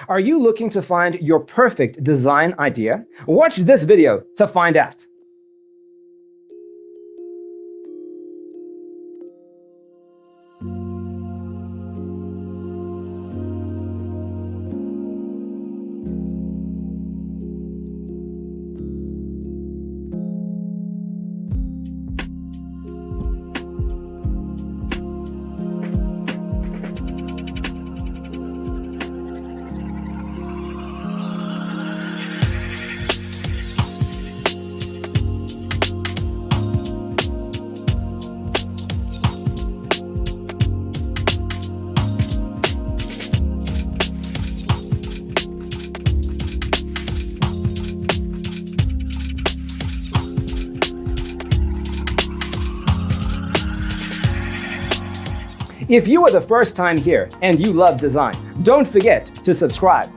Are you looking to find your perfect design idea? Watch this video to find out. If you are the first time here and you love design, don't forget to subscribe.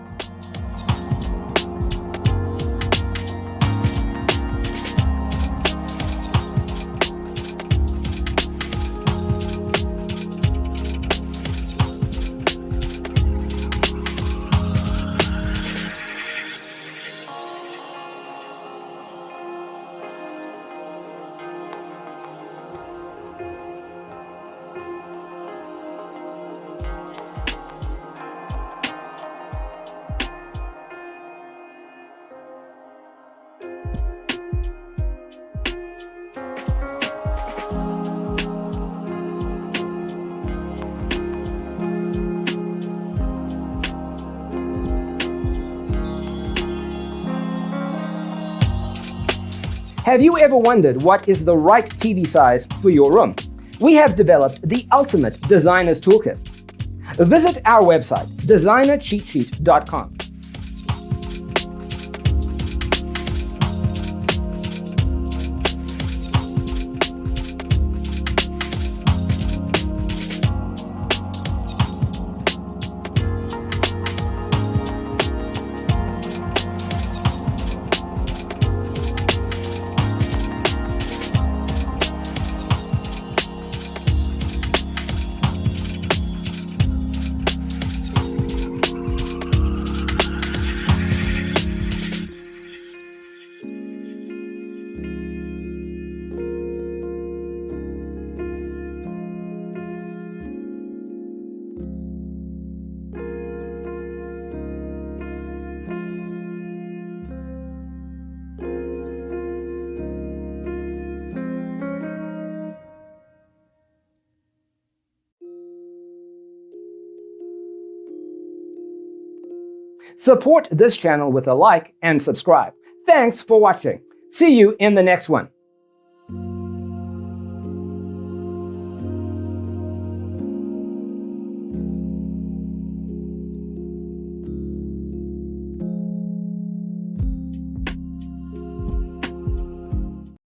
Have you ever wondered what is the right TV size for your room? We have developed the ultimate designer's toolkit. Visit our website, designercheatsheet.com. Support this channel with a like and subscribe. Thanks for watching. See you in the next one.